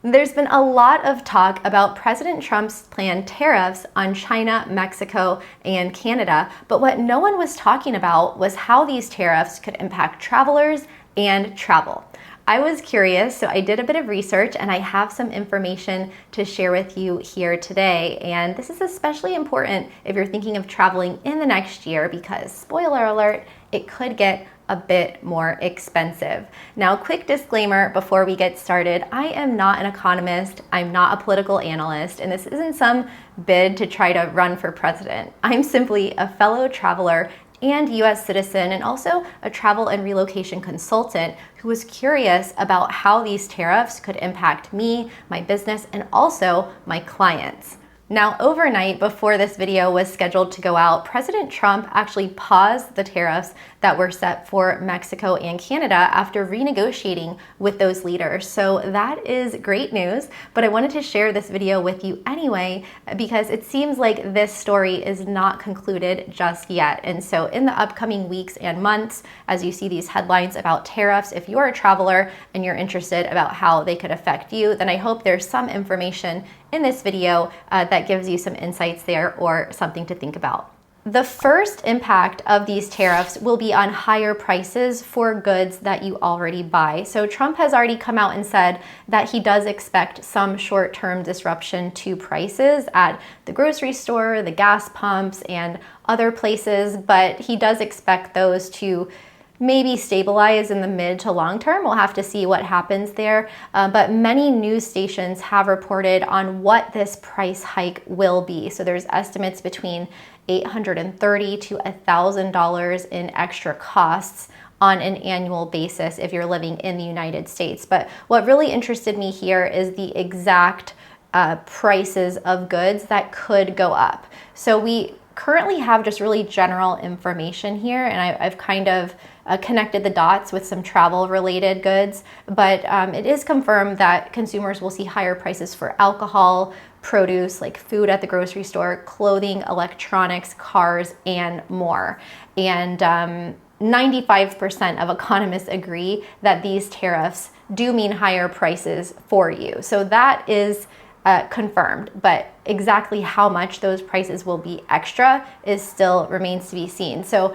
There's been a lot of talk about President Trump's planned tariffs on China, Mexico, and Canada, but what no one was talking about was how these tariffs could impact travelers and travel. I was curious, so I did a bit of research and I have some information to share with you here today. And this is especially important if you're thinking of traveling in the next year because, spoiler alert, it could get a bit more expensive. Now, quick disclaimer before we get started, I am not an economist, I'm not a political analyst, and this isn't some bid to try to run for president. I'm simply a fellow traveler and US citizen and also a travel and relocation consultant who was curious about how these tariffs could impact me, my business, and also my clients. Now, overnight before this video was scheduled to go out, President Trump actually paused the tariffs that were set for Mexico and Canada after renegotiating with those leaders. So that is great news, but I wanted to share this video with you anyway because it seems like this story is not concluded just yet. And so in the upcoming weeks and months, as you see these headlines about tariffs, if you're a traveler and you're interested about how they could affect you, then I hope there's some information in this video that gives you some insights there or something to think about. The first impact of these tariffs will be on higher prices for goods that you already buy. So Trump has already come out and said that he does expect some short-term disruption to prices at the grocery store, the gas pumps, and other places, but he does expect those to maybe stabilize in the mid to long term. We'll have to see what happens there. But many news stations have reported on what this price hike will be. So there's estimates between $830 to $1,000 in extra costs on an annual basis if you're living in the United States. But what really interested me here is the exact prices of goods that could go up. So we currently have just really general information here, and I've kind of connected the dots with some travel related goods, but it is confirmed that consumers will see higher prices for alcohol, produce like food at the grocery store, clothing, electronics, cars, and more. And 95% of economists agree that these tariffs do mean higher prices for you. So that is confirmed, but exactly how much those prices will be extra is still remains to be seen. So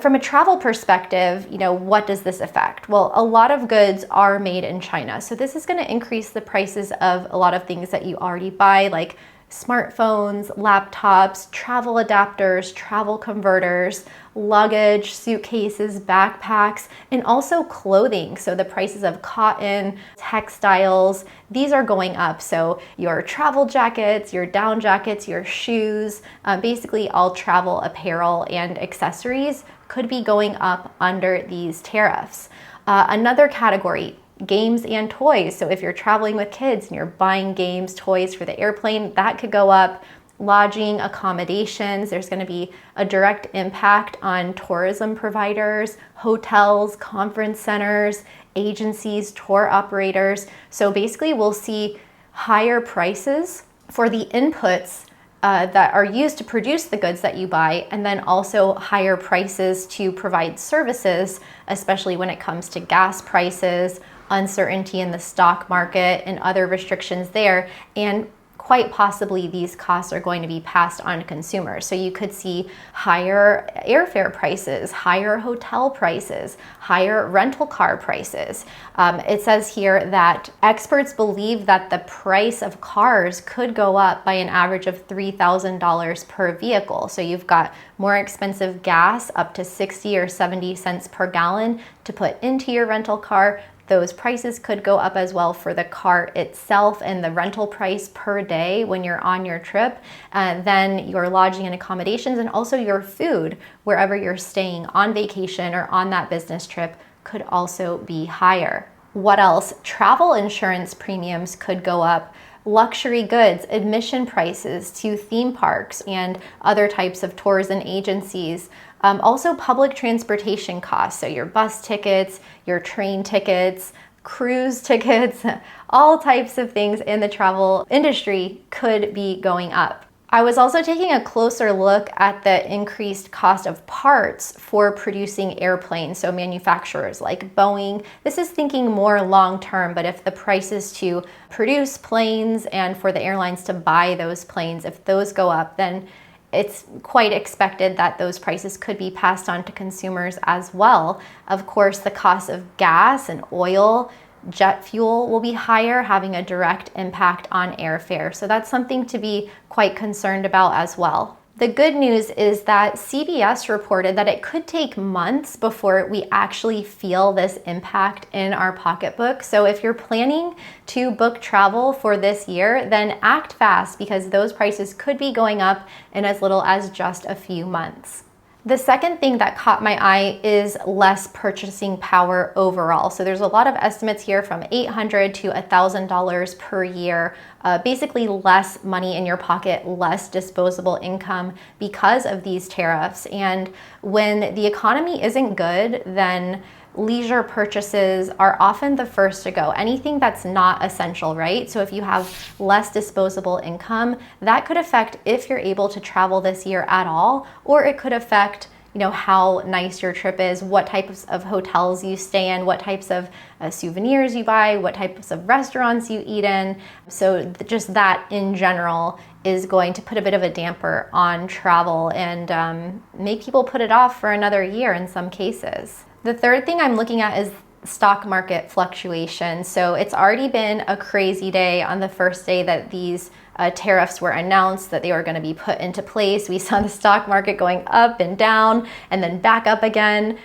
from a travel perspective, what does this affect? Well, a lot of goods are made in China. So this is going to increase the prices of a lot of things that you already buy, like smartphones, laptops, travel adapters, travel converters, luggage, suitcases, backpacks, and also clothing. So the prices of cotton, textiles, these are going up. So your travel jackets, your down jackets, your shoes, basically all travel apparel and accessories could be going up under these tariffs. Another category, games and toys. So if you're traveling with kids and you're buying games, toys for the airplane, that could go up. Lodging, accommodations, there's going to be a direct impact on tourism providers, hotels, conference centers, agencies, tour operators. So basically we'll see higher prices for the inputs that are used to produce the goods that you buy, and then also higher prices to provide services, especially when it comes to gas prices, uncertainty in the stock market, and other restrictions there. And quite possibly these costs are going to be passed on to consumers. So you could see higher airfare prices, higher hotel prices, higher rental car prices. It says here that experts believe that the price of cars could go up by an average of $3,000 per vehicle. So you've got more expensive gas, up to 60 or 70 cents per gallon to put into your rental car. Those prices could go up as well for the car itself and the rental price per day when you're on your trip. Then your lodging and accommodations, and also your food wherever you're staying on vacation or on that business trip could also be higher. What else? Travel insurance premiums could go up. Luxury goods, admission prices to theme parks and other types of tours and agencies. Also public transportation costs, so your bus tickets, your train tickets, cruise tickets, all types of things in the travel industry could be going up. I was also taking a closer look at the increased cost of parts for producing airplanes, so manufacturers like Boeing. This is thinking more long term, but if the prices to produce planes and for the airlines to buy those planes, if those go up, then it's quite expected that those prices could be passed on to consumers as well. Of course, the cost of gas and oil, jet fuel will be higher, having a direct impact on airfare. So that's something to be quite concerned about as well. The good news is that CBS reported that it could take months before we actually feel this impact in our pocketbook. So if you're planning to book travel for this year, then act fast because those prices could be going up in as little as just a few months. The second thing that caught my eye is less purchasing power overall. So there's a lot of estimates here from $800 to $1,000 per year, basically less money in your pocket, less disposable income because of these tariffs. And when the economy isn't good, then leisure purchases are often the first to go. Anything that's not essential, right? So if you have less disposable income, that could affect if you're able to travel this year at all, or it could affect how nice your trip is, what types of hotels you stay in, what types of souvenirs you buy, what types of restaurants you eat in. So just that in general is going to put a bit of a damper on travel and make people put it off for another year in some cases. The third thing I'm looking at is stock market fluctuation. So it's already been a crazy day on the first day that these tariffs were announced, that they were going to be put into place. We saw the stock market going up and down and then back up again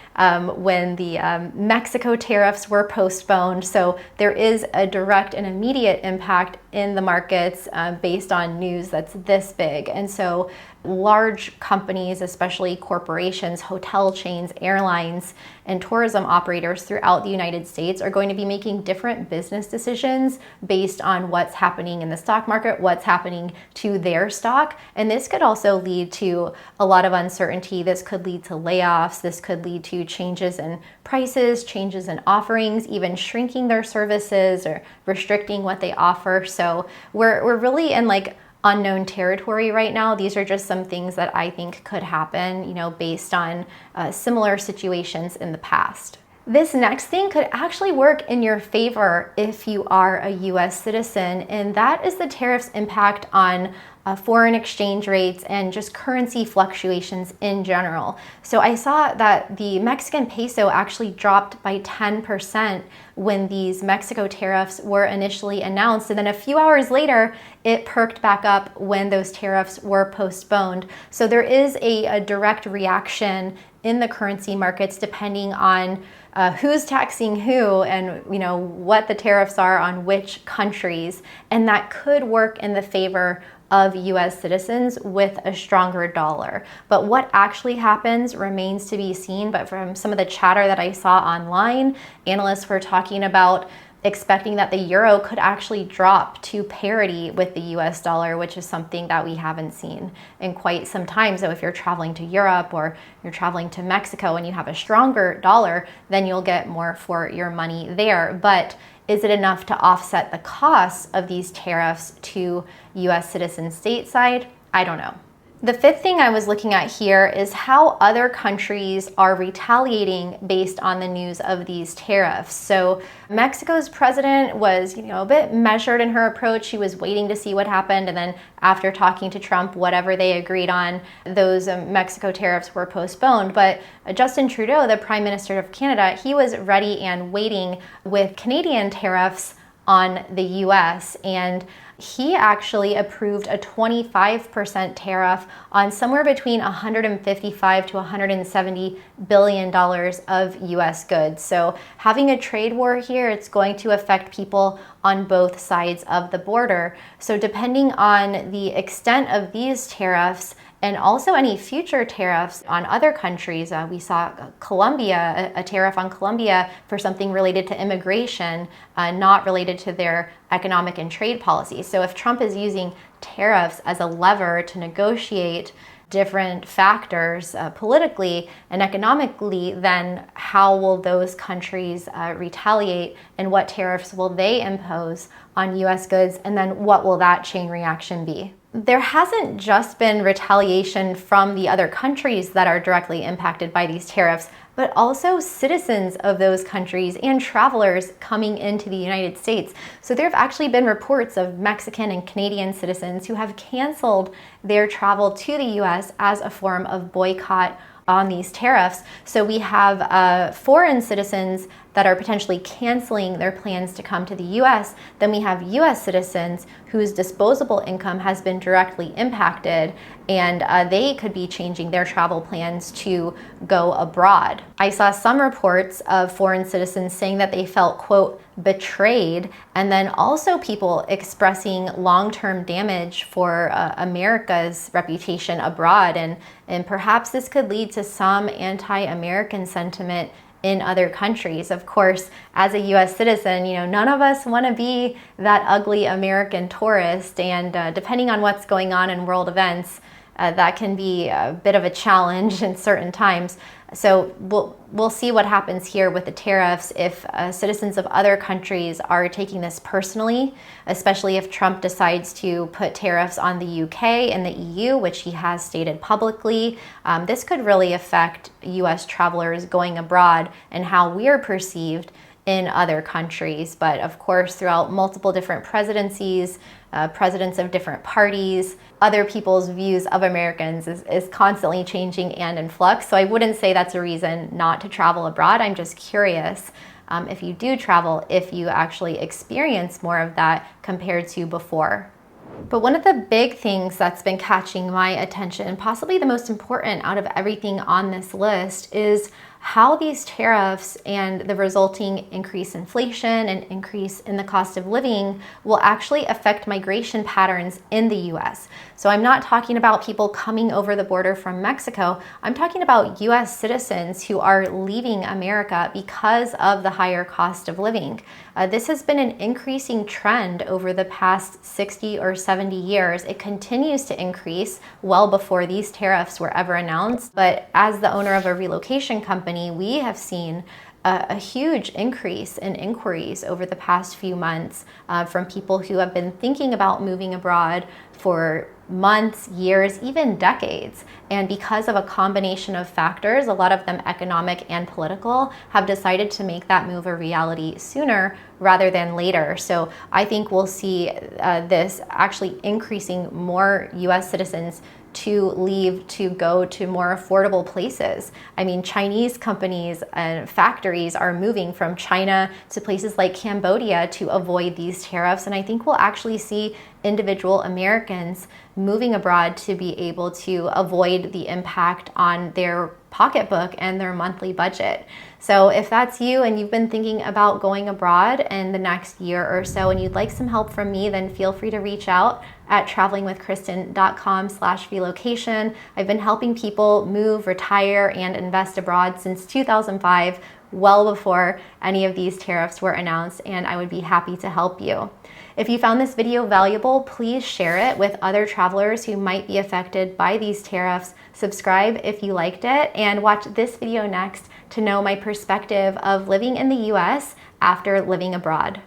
when the Mexico tariffs were postponed. So there is a direct and immediate impact in the markets based on news that's this big. And so large companies, especially corporations, hotel chains, airlines, and tourism operators throughout the United States are going to be making different business decisions based on what's happening in the stock market, what's happening to their stock. And this could also lead to a lot of uncertainty. This could lead to layoffs. This could lead to changes in prices, changes in offerings, even shrinking their services or restricting what they offer. So we're really in unknown territory right now. These are just some things that I think could happen, based on similar situations in the past. This next thing could actually work in your favor if you are a US citizen, and that is the tariffs' impact on foreign exchange rates and just currency fluctuations in general. So I saw that the Mexican peso actually dropped by 10% when these Mexico tariffs were initially announced. And then a few hours later, it perked back up when those tariffs were postponed. So there is a direct reaction in the currency markets depending on who's taxing who and what the tariffs are on which countries. And that could work in the favor of US citizens with a stronger dollar. But what actually happens remains to be seen. But from some of the chatter that I saw online, analysts were talking about expecting that the euro could actually drop to parity with the US dollar, which is something that we haven't seen in quite some time. So if you're traveling to Europe or you're traveling to Mexico and you have a stronger dollar, then you'll get more for your money there. But is it enough to offset the costs of these tariffs to US citizens stateside? I don't know. The fifth thing I was looking at here is how other countries are retaliating based on the news of these tariffs. So Mexico's president was, a bit measured in her approach. She was waiting to see what happened. And then after talking to Trump, whatever they agreed on, those Mexico tariffs were postponed. But Justin Trudeau, the Prime Minister of Canada, he was ready and waiting with Canadian tariffs on the US. And he actually approved a 25% tariff on somewhere between $155 to $170 billion of US goods. So having a trade war here, it's going to affect people on both sides of the border. So depending on the extent of these tariffs and also any future tariffs on other countries, we saw Colombia, a tariff on Colombia for something related to immigration, not related to their economic and trade policies. So if Trump is using tariffs as a lever to negotiate different factors politically and economically, then how will those countries retaliate and what tariffs will they impose on US goods? And then what will that chain reaction be? there hasn't just been retaliation from the other countries that are directly impacted by these tariffs, but also citizens of those countries and travelers coming into the United States. So there have actually been reports of Mexican and Canadian citizens who have canceled their travel to the US as a form of boycott on these tariffs. So we have foreign citizens that are potentially canceling their plans to come to the US. Then we have US citizens whose disposable income has been directly impacted, and they could be changing their travel plans to go abroad. I saw some reports of foreign citizens saying that they felt, quote, betrayed, and then also people expressing long-term damage for America's reputation abroad, and perhaps this could lead to some anti-American sentiment in other countries. Of course, as a US citizen, none of us want to be that ugly American tourist, and depending on what's going on in world events, that can be a bit of a challenge in certain times. So we'll see what happens here with the tariffs if citizens of other countries are taking this personally, especially if Trump decides to put tariffs on the UK and the EU, which he has stated publicly. This could really affect US travelers going abroad and how we're perceived in other countries. But of course, throughout multiple different presidencies, presidents of different parties, other people's views of Americans is constantly changing and in flux. So I wouldn't say that's a reason not to travel abroad. I'm just curious if you do travel, if you actually experience more of that compared to before. But one of the big things that's been catching my attention, and possibly the most important out of everything on this list, is how these tariffs and the resulting increase in inflation and increase in the cost of living will actually affect migration patterns in the US. So I'm not talking about people coming over the border from Mexico. I'm talking about US citizens who are leaving America because of the higher cost of living. This has been an increasing trend over the past 60 or 70 years. It continues to increase well before these tariffs were ever announced. But as the owner of a relocation company, we have seen a huge increase in inquiries over the past few months from people who have been thinking about moving abroad for months, years, even decades. And because of a combination of factors, a lot of them economic and political, have decided to make that move a reality sooner rather than later. So I think we'll see this actually increasing more US citizens to leave to go to more affordable places. I mean, Chinese companies and factories are moving from China to places like Cambodia to avoid these tariffs. And I think we'll actually see individual Americans moving abroad to be able to avoid the impact on their pocketbook and their monthly budget. So if that's you and you've been thinking about going abroad in the next year or so and you'd like some help from me, then feel free to reach out at travelingwithkristin.com/relocation. I've been helping people move, retire, and invest abroad since 2005, well before any of these tariffs were announced, and I would be happy to help you. If you found this video valuable, please share it with other travelers who might be affected by these tariffs. Subscribe if you liked it, and watch this video next to know my perspective of living in the US after living abroad.